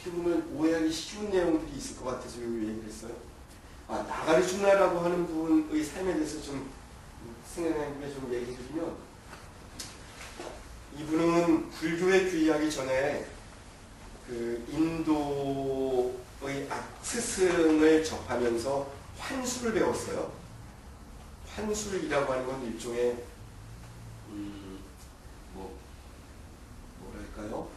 어떻게 보면 오해하기 쉬운 내용들이 있을 것 같아서 이 얘기를 했어요. 나가르주나라고 하는 분의 삶에 대해서 좀 생각하는 게 좀 얘기해 드리면, 이분은 불교에 귀의하기 전에 그 인도의 스승을 접하면서 환술을 배웠어요. 환술이라고 하는 건 일종의 뭐랄까요?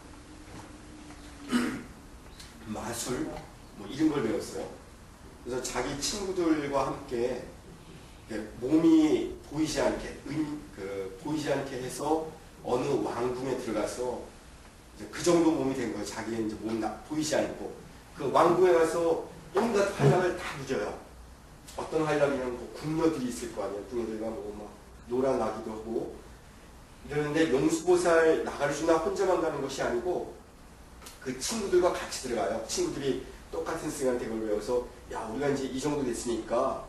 마술 뭐 이런 걸 배웠어요. 그래서 자기 친구들과 함께 몸이 보이지 않게 보이지 않게 해서 어느 왕궁에 들어가서 그 정도 몸이 된 거예요. 자기의 이제 몸 보이지 않고 그 왕궁에 가서 온갖 활약을 다 누려요. 어떤 활약이냐면 뭐 궁녀들이 있을 거 아니에요. 궁녀들과 뭐 막 놀아나기도 하고 이러는데, 용수보살 나가르주나 혼자만 가는 것이 아니고 그 친구들과 같이 들어가요. 친구들이 똑같은 스승한테 그걸 배워서, 야, 우리가 이제 이 정도 됐으니까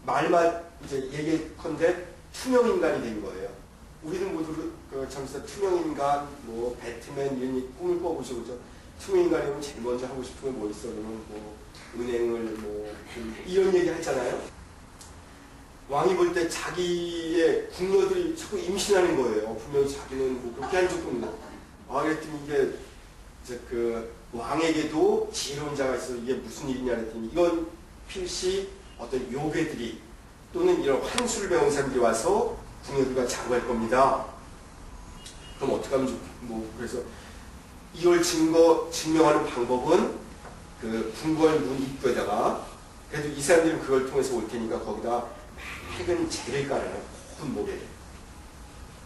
말만 이제 얘기컨대 투명인간이 된 거예요. 우리는 모두 잠시 투명인간, 뭐 배트맨 이런 꿈을 꿔보죠, 그죠? 투명인간이면 제일 먼저 하고 싶은 게 뭐 있어? 그러면 뭐 은행을 뭐 이런 얘기 하잖아요. 왕이 볼 때 자기의 궁녀들이 자꾸 임신하는 거예요. 분명히 자기는 뭐 그렇게 한 적도 없는데. 그랬더니 이게 이제 그 왕에게도 지혜로운 자가 있어서 이게 무슨 일이냐 그랬더니, 이건 필시 어떤 요괴들이 또는 이런 환술을 배운 사람들이 와서 궁녀들과 장구할 겁니다. 그럼 어떻게 하면 그래서 이걸 증명하는 방법은 그 궁궐 문 입구에다가, 그래도 이 사람들은 그걸 통해서 올 테니까 거기다 맑은 재를 깔아요. 큰 모래를.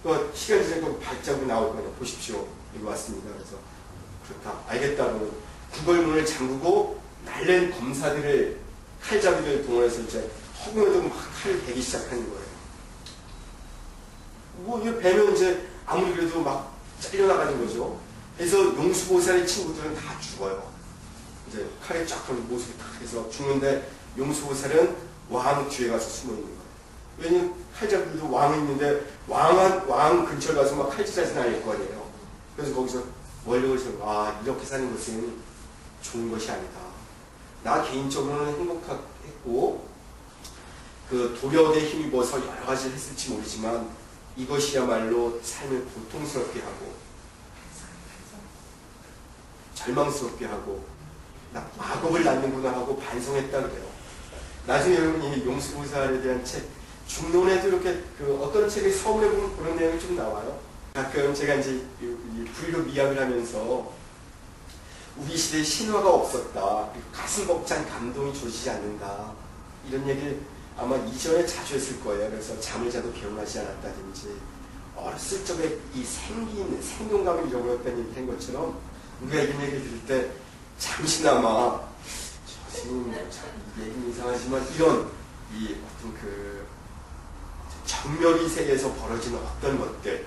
그 시간 지나고 발자국이 나올 거예요. 보십시오. 여기 왔습니다. 그래서 그렇다. 알겠다. 그러면 궁궐 문을 잠그고 날랜 검사들을, 칼잡이를 동원해서 이제 허공에도 막 칼을 대기 시작하는 거예요. 뭐 이거 배면 이제 아무리 그래도 막 잘려나가는 거죠. 그래서 용수보살의 친구들은 다 죽어요. 이제 칼에 쫙 걸린 모습이 딱 해서 죽는데, 용수보살은 왕 뒤에 가서 숨어 있는 거예요. 왜냐면 칼잡이도 왕이 있는데 왕 근처에 가서 막 칼질하지 않을 거 아니에요. 그래서 거기서 원력을 세우고, 이렇게 사는 것은 좋은 것이 아니다. 나 개인적으로는 행복했고 그 도력에 힘입어서 여러 가지를 했을지 모르지만 이것이야말로 삶을 고통스럽게 하고 절망스럽게 하고 나 악업을 낳는구나 하고 반성했다 그래요. 나중에 여러분이 용수보살에 대한 책, 중론에도 이렇게 어떤 책에 서문에 보면 그런 내용이 좀 나와요. 가끔 제가 이제 불교 미학을 하면서 우리 시대에 신화가 없었다, 가슴 벅찬 감동이 조지지 않는다, 이런 얘기를 아마 이전에 자주 했을 거예요. 그래서 잠을 자도 기억나지 않았다든지 어렸을 적에 이 생동감을 잃어버렸다는 얘기를 한 것처럼, 우리가 이런 얘기를 들을 때 잠시나마 지금 얘기는 이상하지만 이런 이 어떤 그 정멸의 세계에서 벌어지는 어떤 것들,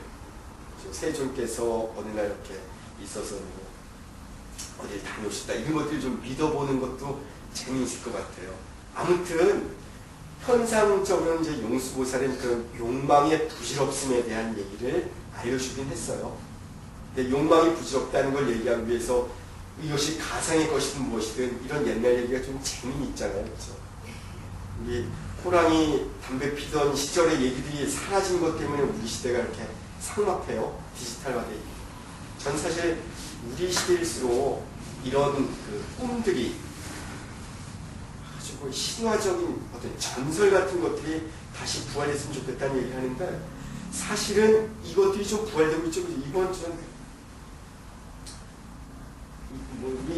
세존께서 어느 날 이렇게 있어서 어딜 다녀오시다, 이런 것들을 좀 믿어보는 것도 재미있을 것 같아요. 아무튼 현상적으로 이제 용수보살은 그런 욕망의 부질없음에 대한 얘기를 알려주긴 했어요. 근데 욕망이 부질없다는 걸 얘기하기 위해서 이것이 가상의 것이든 무엇이든 이런 옛날 얘기가 좀 재미있잖아요. 그렇죠? 우리 호랑이 담배 피던 시절의 얘기들이 사라진 것 때문에 우리 시대가 이렇게 삭막해요. 디지털화돼 있고. 전 사실 우리 시대일수록 이런 그 꿈들이 아주 신화적인 어떤 전설 같은 것들이 다시 부활했으면 좋겠다는 얘기를 하는데, 사실은 이것들이 좀 부활되고 있죠. 이번 전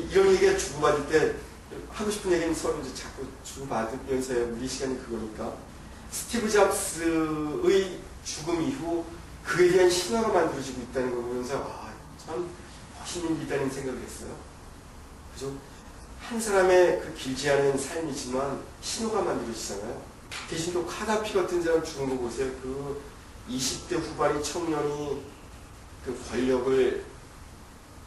이런 얘기가 주고받을 때 하고 싶은 얘기는 서로 이제 자꾸 주고받으면서 우리 시간이 그거니까, 스티브 잡스의 죽음 이후 그에 대한 신화가 만들어지고 있다는 걸 보면서 참 멋있는 일이라는 생각을 했어요. 그죠? 한 사람의 그 길지 않은 삶이지만 신화가 만들어지잖아요. 대신 또 카다피 같은 사람 죽은 거 보세요. 그 20대 후반의 청년이 그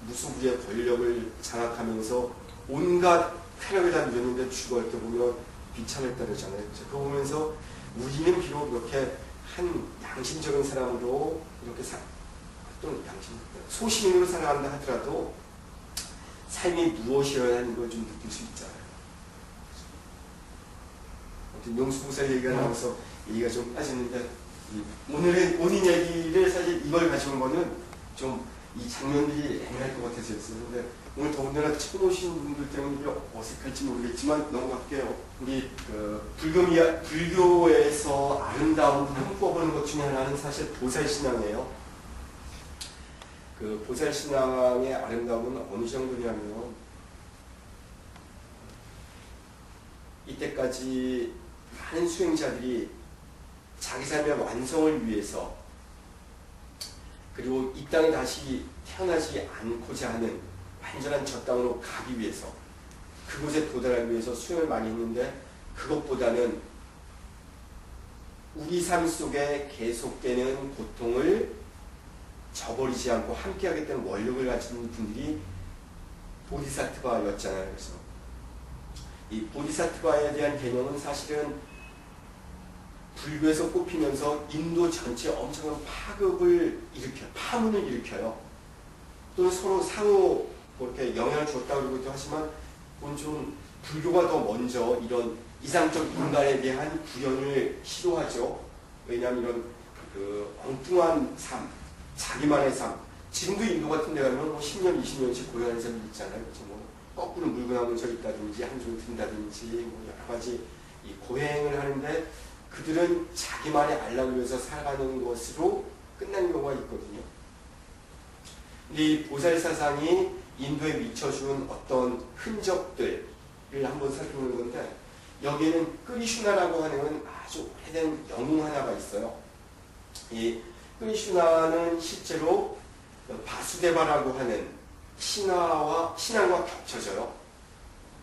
무수부의 권력을 장악하면서 온갖 쾌락을 다 누렸는데 죽을 때 보면 비참했다 그러잖아요. 그거 보면서 우리는 비록 이렇게 한 양심적인 사람으로 이렇게 또는 소시민으로 살아간다 하더라도 삶이 무엇이어야 하는 걸 좀 느낄 수 있잖아요. 아무튼 용수보살 얘기가 나와서 얘기가 좀 빠지는데 오늘 본인 얘기를 사실 이걸 가져온 거는 좀 이 장면들이 애매할 것 같아서였어요. 근데 오늘 더군다나 처음 오신 분들 때문에 어색할지 모르겠지만 넘어갈게요. 우리 불교에서 아름다움을 꼽아보는 것 중에 하나는 사실 보살신앙이에요. 그 보살신앙의 아름다움은 어느 정도냐면 이때까지 많은 수행자들이 자기 삶의 완성을 위해서 그리고 이 땅에 다시 태어나지 않고자 하는 완전한 저 땅으로 가기 위해서 그곳에 도달하기 위해서 수행을 많이 했는데 그것보다는 우리 삶 속에 계속되는 고통을 저버리지 않고 함께하겠다는 원력을 가진 분들이 보디사트바였잖아요. 그래서 이 보디사트바에 대한 개념은 사실은 불교에서 꼽히면서 인도 전체에 엄청난 파급을 일으켜요. 파문을 일으켜요. 또는 서로 상호 이렇게 영향을 줬다고 그러기도 하지만 그건 좀 불교가 더 먼저 이런 이상적 인간에 대한 구현을 시도하죠. 왜냐하면 이런 그 엉뚱한 삶, 자기만의 삶. 지금도 인도 같은 데 가면 뭐 10년, 20년씩 고생하는 사람들 있잖아요. 그래서 뭐 거꾸로 물구나무 서 있다든지 한숨을 든다든지 뭐 여러 가지 이 고행을 하는데 그들은 자기만의 안락을 위해서 살아가는 것으로 끝나는 경우가 있거든요. 이 보살사상이 인도에 미쳐준 어떤 흔적들을 한번 살펴보는 건데 여기에는 크리슈나라고 하는 아주 오래된 영웅 하나가 있어요. 이 크리슈나는 실제로 바수데바라고 하는 신앙과 겹쳐져요.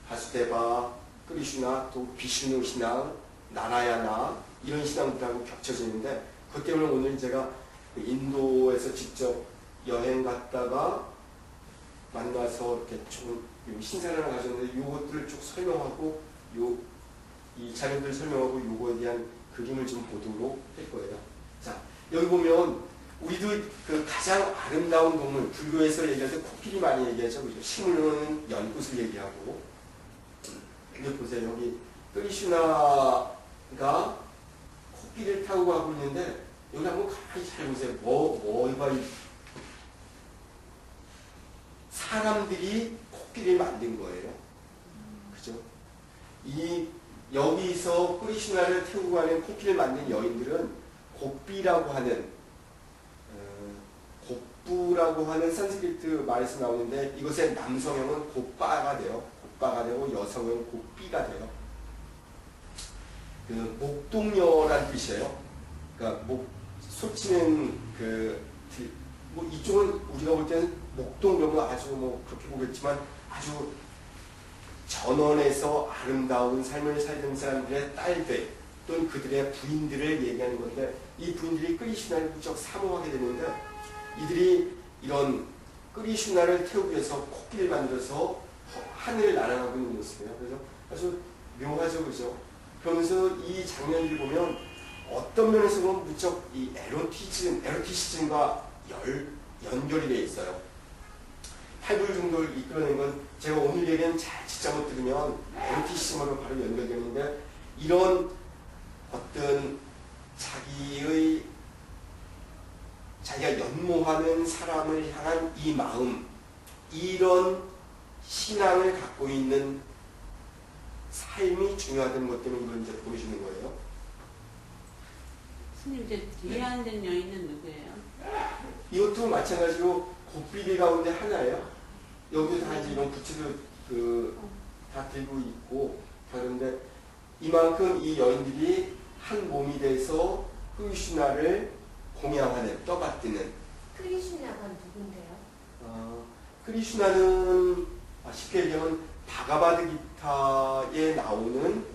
바수데바, 크리슈나, 또 비슈누 신앙, 나라야나 이런 신앙들하고 겹쳐지는데 그것 때문에 오늘 제가 인도에서 직접 여행 갔다가 만나서 이렇게 좀 신사를 가졌는데 이것들을 쭉 설명하고 이 자료들을 설명하고 요거에 대한 그림을 좀 보도록 할 거예요. 자, 여기 보면 우리도 그 가장 아름다운 동물 불교에서 얘기할 때 코끼리 많이 얘기하죠. 그죠? 식물로는 연꽃을 얘기하고 근데 보세요. 여기 크리슈나가 코끼리를 타고 가고 있는데 여기 한번 가만히 잘 보세요. 뭐가 사람들이 코끼리를 만든 거예요. 그죠? 여기서 크리슈나를 태우고 가는 코끼리를 만든 여인들은 곱비라고 하는 곱부라고 하는 산스크리트 말에서 나오는데 이것의 남성형은 곱바가 돼요. 곱바가 되고 여성은 곱비가 돼요. 그 목동녀란 뜻이에요. 그러니까 소치는 뭐 이쪽은 우리가 볼 때는 목동녀는 아주 뭐 그렇게 보겠지만 아주 전원에서 아름다운 삶을 살던 사람들의 딸들 또는 그들의 부인들을 얘기하는 건데 이 부인들이 크리슈나를 무척 사모하게 되는데 이들이 이런 크리슈나를 태우기 위해서 코끼리를 만들어서 하늘을 날아가고 있는 모습이에요. 그래서 아주 묘하죠, 그죠? 그러면서 이 장면을 보면 어떤 면에서 보면 무척 이 에로티시즘과 연결이 되어 있어요. 팔불중도를 이끌어낸 건 제가 오늘 얘기는 잘 진짜 들으면 에로티시즘으로 바로 연결되는데 이런 어떤 자기가 연모하는 사람을 향한 이 마음, 이런 신앙을 갖고 있는 삶이 중요하다는 것 때문에 이걸 이제 보여주는 거예요. 스님, 이제 뒤에 앉은 여인은 누구예요? 이것도 마찬가지로 곱비리 가운데 하나예요. 여기도 다 이제 이런 부츠도 다 들고 있고 그런데 이만큼 이 여인들이 한 몸이 돼서 크리슈나를 공양하는, 떠받드는. 크리슈나가 누군데요? 크리슈나는 쉽게 얘기하면 바가바드기타에 나오는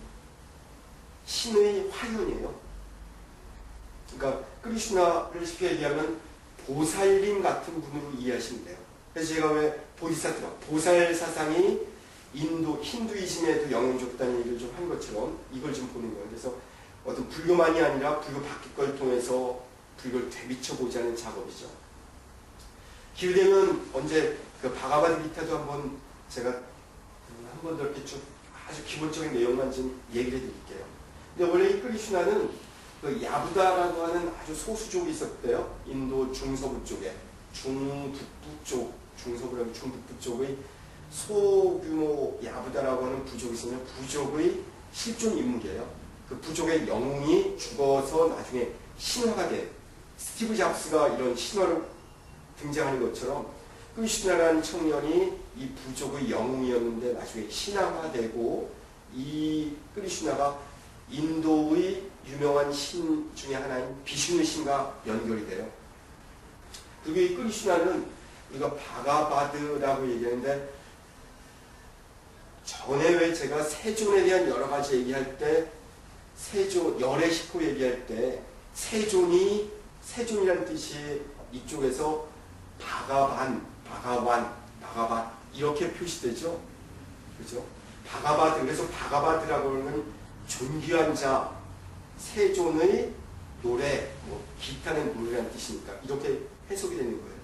신의 화현이에요. 그러니까 크리슈나를 쉽게 얘기하면 보살님 같은 분으로 이해하시면 돼요. 그래서 제가 왜 보디사트바, 보살 사상이 인도 힌두이즘에도 영향을 줬다는 얘기를 좀 한 것처럼 이걸 좀 보는 거예요. 그래서 어떤 불교만이 아니라 불교 바뀔 걸 통해서 불교를 되비춰보지 않은 작업이죠. 기회되면 언제 그 바가바드기타도 한번 제가 한 번 더 이렇게 쭉 아주 기본적인 내용만 좀 얘기를 해드릴게요. 근데 원래 이 크리슈나는 그 야부다라고 하는 아주 소수족이 있었대요. 인도 중서부 쪽에. 중북부 쪽, 중서부라고 중북부 쪽의 소규모 야부다라고 하는 부족이 있으면 부족의 실존 인물이에요. 그 부족의 영웅이 죽어서 나중에 신화가 돼. 스티브 잡스가 이런 신화로 등장하는 것처럼 크리슈나라는 청년이 이 부족의 영웅이었는데 나중에 신화화되고 이 크리슈나가 인도의 유명한 신 중에 하나인 비슈누 신과 연결이 돼요. 그리고 이 크리슈나는 우리가 바가바드라고 얘기하는데 전에 왜 제가 세존에 대한 여러 가지 얘기할 때 세존, 열의 식구 얘기할 때 세존이라는 뜻이 이쪽에서 바가반 이렇게 표시되죠. 그죠? 바가바드. 그래서 바가바드라고 하는 존귀한 자, 세존의 노래, 기타는 노래라는 뜻이니까 이렇게 해석이 되는 거예요.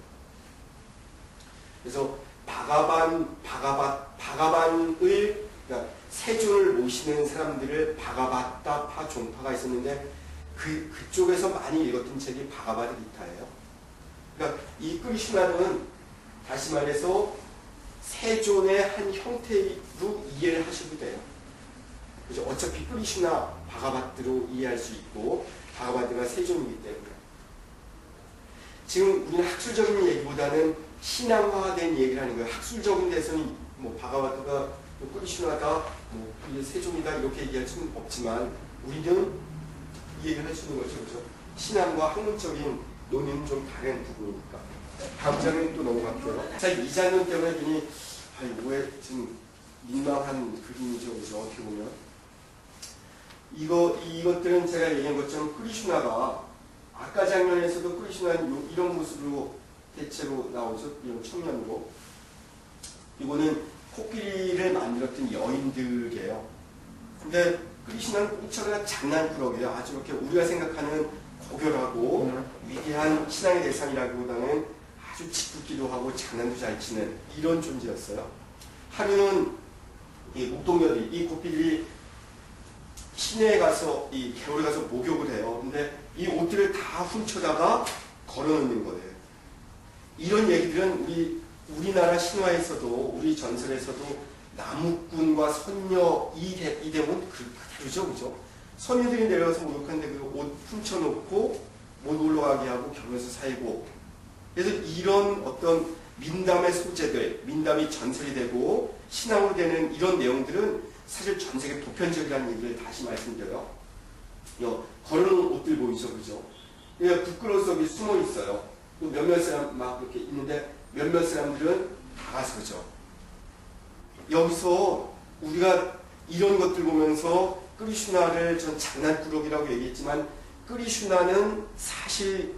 그래서 바가반의 그러니까 세존을 모시는 사람들을 바가바타파 종파가 있었는데 그쪽에서 많이 읽었던 책이 바가바드 기타예요. 그러니까 이 크리슈나는 다시 말해서 세존의 한 형태로 이해를 하셔도 돼요. 그죠? 어차피 크리슈나 바가바드로 이해할 수 있고 바가바드가 세존이기 때문에 지금 우리는 학술적인 얘기보다는 신앙화된 얘기를 하는 거예요. 학술적인 데서는 바가바드가 크리슈나다, 세존이다 이렇게 얘기할 수는 없지만 우리는 이 얘기를 할 수 있는 거죠. 그죠? 신앙과 학문적인 논의는 좀 다른 부분이니까. 다음 장면 또 넘어갈게요. 자, 이 장면 때문에 괜히 왜 지금 민망한 그림이죠. 그죠? 어떻게 보면. 이것들은 제가 얘기한 것처럼 크리슈나가 아까 장면에서도 크리슈나는 이런 모습으로 대체로 나오죠. 이런 청년으로. 이거는 코끼리를 만들었던 여인들이에요. 근데 크리슈나는 꽃처럼 장난꾸러기예요. 아주 이렇게 우리가 생각하는 고결하고 위대한 신앙의 대상이라기보다는 아주 짓궂기도 하고 장난도 잘 치는 이런 존재였어요. 하루는 이 목동녀들이 이 코끼리 시내에 가서 이 개울에 가서 목욕을 해요. 근데 이 옷들을 다 훔쳐다가 걸어놓는 거예요. 이런 얘기들은 우리나라 신화에서도 우리 전설에서도 나무꾼과 선녀 이 대목은 그대로죠, 그죠? 선녀들이 내려가서 목욕하는데 그 옷 훔쳐놓고 못 올라가게 하고 결혼해서 살고. 그래서 이런 어떤 민담의 소재들, 민담이 전설이 되고 신앙으로 되는 이런 내용들은 사실 전 세계 보편적이라는 얘기를 다시 말씀드려요. 걸어놓은 옷들 보이죠, 그죠? 그러니까 부끄러워서 여기 숨어 있어요. 몇몇 사람 막 이렇게 있는데 몇몇 사람들은 다가서죠. 여기서 우리가 이런 것들 보면서 크리슈나를 전 장난꾸러기라고 얘기했지만 크리슈나는 사실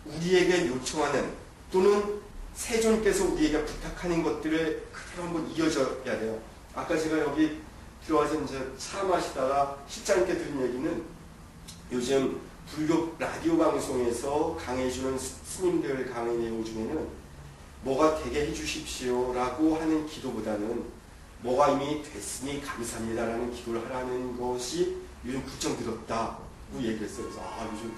우리에게 요청하는 또는 세존께서 우리에게 부탁하는 것들을 그대로 한번 이어져야 돼요. 아까 제가 여기 들어와서 이제 차 마시다가 실장님께 들은 얘기는 요즘 불교 라디오 방송에서 강해주는 스님들 강의 내용 중에는 뭐가 되게 해주십시오 라고 하는 기도보다는 뭐가 이미 됐으니 감사합니다라는 기도를 하라는 것이 요즘 부쩍 늘었다고 얘기했어요. 그래서 요즘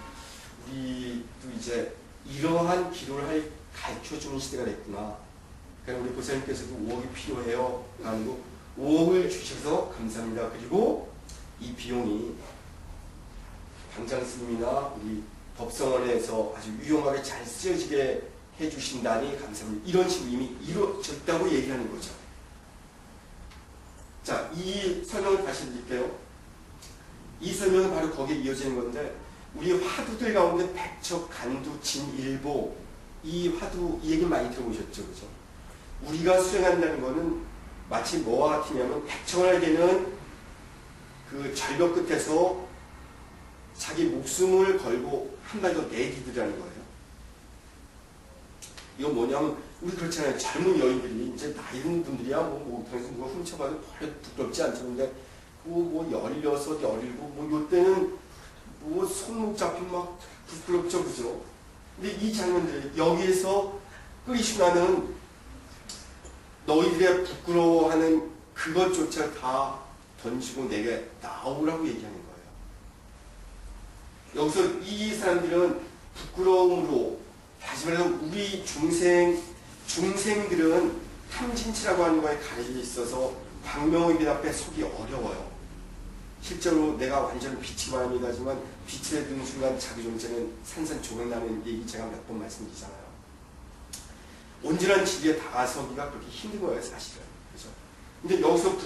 우리도 이제 이러한 기도를 가르쳐주는 시대가 됐구나. 그러니까 우리 보살님께서도 5억이 필요해요 라는 거 5억을 주셔서 감사합니다. 그리고 이 비용이 당장 스님이나 우리 법성원에서 아주 유용하게 잘 쓰여지게 해주신다니 감사합니다. 이런 식으로 이미 이루어졌다고 얘기하는 거죠. 자, 이 설명을 다시 드릴게요. 이 설명은 바로 거기에 이어지는 건데 우리 화두들 가운데 백척, 간두, 진일보 이 화두 이 얘기 많이 들어보셨죠, 그죠? 우리가 수행한다는 거는 마치 뭐와 같으냐면 백청알개는 그 절벽 끝에서 자기 목숨을 걸고 한 발 더 내디드라는 거예요. 이거 뭐냐면 우리 그렇잖아요. 젊은 여인들이 이제 나이 든 분들이야 당신 누가 훔쳐봐도 별로 부끄럽지 않죠. 근데 뭐 16, 17, 요때는 손목 잡히면 막 부끄럽죠, 그죠? 근데 이 장면들 여기에서 크리슈나는 너희들의 부끄러워하는 그것조차 다 던지고 내게 나오라고 얘기하는 거예요. 여기서 이 사람들은 부끄러움으로, 다시 말해서 우리 중생들은 탐진치라고 하는 거에 가려져 있어서 광명의 빛 앞에 서기 어려워요. 실제로 내가 완전 빛이 말입니다지만 빛에 든 순간 자기 존재는 산산조각나는 얘기 제가 몇 번 말씀드리잖아요. 온전한 진리에 다가서기가 그렇게 힘든 거예요, 사실은. 그죠? 근데 여기서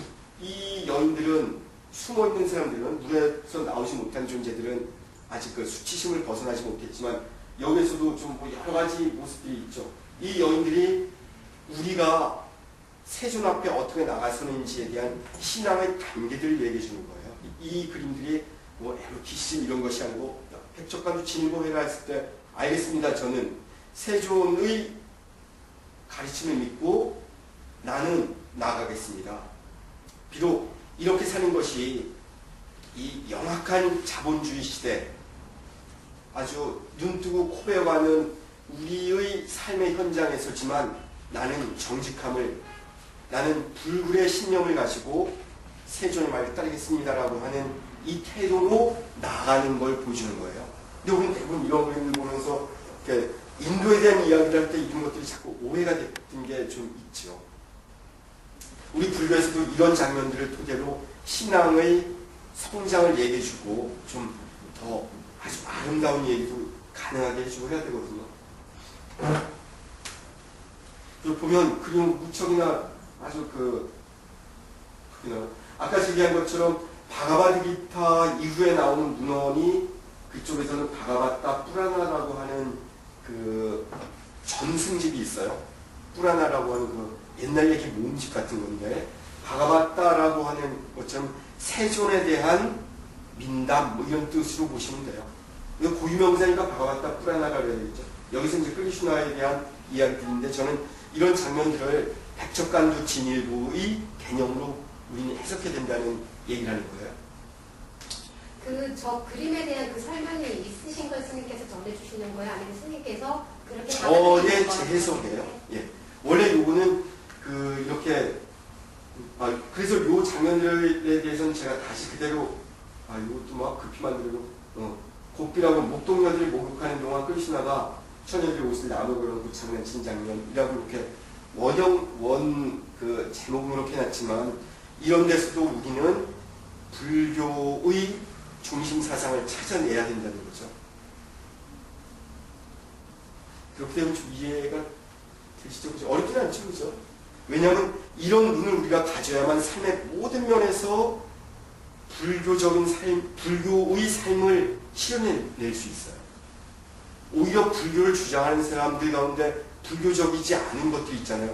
이 여인들은, 숨어있는 사람들은, 물에서 나오지 못한 존재들은 아직 그 수치심을 벗어나지 못했지만 여기에서도 좀 뭐 여러 가지 모습들이 있죠. 이 여인들이 우리가 세존 앞에 어떻게 나가서는지에 대한 신앙의 단계들을 얘기해 주는 거예요. 이 그림들이 뭐 에로티심 이런 것이 아니고 백척간주 진일보회를 했을 때 알겠습니다. 저는 세존의 가르침을 믿고 나는 나아가겠습니다. 비록 이렇게 사는 것이 이 영악한 자본주의 시대, 아주 눈뜨고 코 베어가는 우리의 삶의 현장에 서지만 나는 정직함을, 나는 불굴의 신념을 가지고 세존의 말을 따르겠습니다라고 하는 이 태도로 나아가는 걸 보여주는 거예요. 근데 우리는 대부분 이런 그림을 보면서 인도에 대한 이야기를 할 때 이런 것들이 자꾸 오해가 됐던 게 좀 있죠. 우리 불교에서도 이런 장면들을 토대로 신앙의 성장을 얘기해주고 좀 더 아주 아름다운 얘기도 가능하게 해주고 해야 되거든요. 보면 그림 무척이나 아주 아까 얘기한 것처럼 바가바드기타 이후에 나오는 문헌이 그쪽에서는 바가바타 뿌라나라고 하는 그 전승집이 있어요. 뿌라나라고 하는 그 옛날 얘기 모음집 같은 건데, 바가바타라고 하는 것처럼 세존에 대한 민담 뭐 이런 뜻으로 보시면 돼요. 고유명사니까 바가바타 뿌라나라고 해야 되겠죠. 여기서 이제 크리슈나에 대한 이야기들인데, 저는 이런 장면들을 백척간두 진일보의 개념으로 우리는 해석해야 된다는 얘기를 하는 거예요. 저 그림에 대한 그 설명이 있으신 걸 스님께서 전해주시는 거예요? 아니면 스님께서 그렇게 저의 재해석이에요. 예. 원래 요거는 이렇게, 그래서 요 장면들에 대해서는 제가 다시 그대로, 이것도 막 급히 만들고, 고삐라고 목동녀들이 목욕하는 동안 크리슈나가 처녀들이 옷을 나눠 장난친 장면이라고 이렇게 그 제목은 이렇게 해놨지만, 이런 데서도 우리는 불교의 중심 사상을 찾아내야 된다는 거죠. 그렇게 되면 좀 이해가 되시죠? 그죠? 어렵진 않죠, 그죠? 왜냐하면 이런 눈을 우리가 가져야만 삶의 모든 면에서 불교적인 삶, 불교의 삶을 실현해낼 수 있어요. 오히려 불교를 주장하는 사람들 가운데 불교적이지 않은 것들이 있잖아요.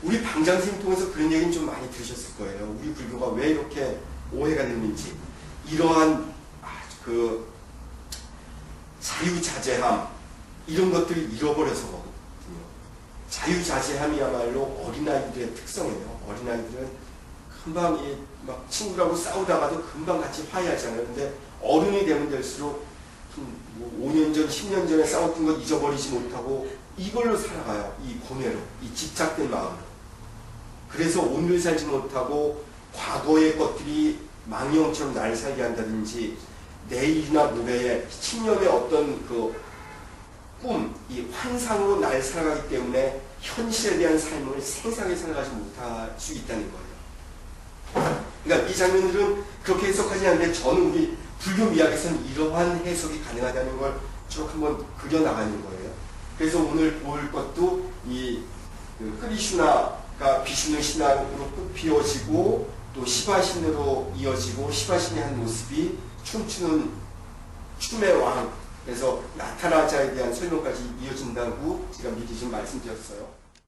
우리 방장스님 통해서 그런 얘기는 좀 많이 들으셨을 거예요. 우리 불교가 왜 이렇게 오해가 됐는지. 이러한 자유자재함 이런 것들을 잃어버려서 거거든요. 자유자재함이야말로 어린아이들의 특성이에요. 어린아이들은 금방 막 친구라고 싸우다가도 금방 같이 화해하잖아요. 근데 어른이 되면 될수록 5년 전, 10년 전에 싸웠던 것 잊어버리지 못하고 이걸로 살아가요. 이 고뇌로, 이 집착된 마음으로. 그래서 오늘 살지 못하고 과거의 것들이 망령처럼 나를 살게 한다든지, 내일이나 모레에 10년의 어떤 꿈, 이 환상으로 날 살아가기 때문에 현실에 대한 삶을 생생하게 살아가지 못할 수 있다는 거예요. 그러니까 이 장면들은 그렇게 해석하지 않는데, 저는 우리 불교 미학에서는 이러한 해석이 가능하다는 걸 쭉 한번 그려나가는 거예요. 그래서 오늘 볼 것도 이 크리슈나가 비슈누 신앙으로 꽃피워지고 또 시바신으로 이어지고, 시바신의 한 모습이 춤추는 춤의 왕, 그래서 나타나자에 대한 설명까지 이어진다고 제가 미리 좀 말씀드렸어요.